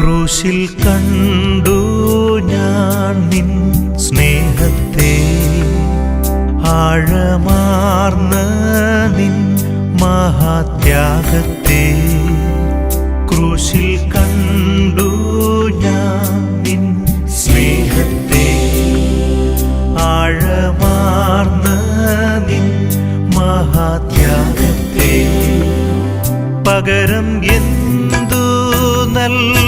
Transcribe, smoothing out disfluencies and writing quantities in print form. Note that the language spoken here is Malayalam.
ക്രൂശിൽ കണ്ടു ഞാൻ നിൻ സ്നേഹത്തെ, ആഴമാർന്ന നിൻ മഹാത്യാഗത്തെ. ക്രൂശിൽ കണ്ടു ഞാൻ നിൻ സ്നേഹത്തെ, ആഴമാർന്ന നിൻ മഹാത്യാഗത്തെ. പകരം എന്തു നല്ല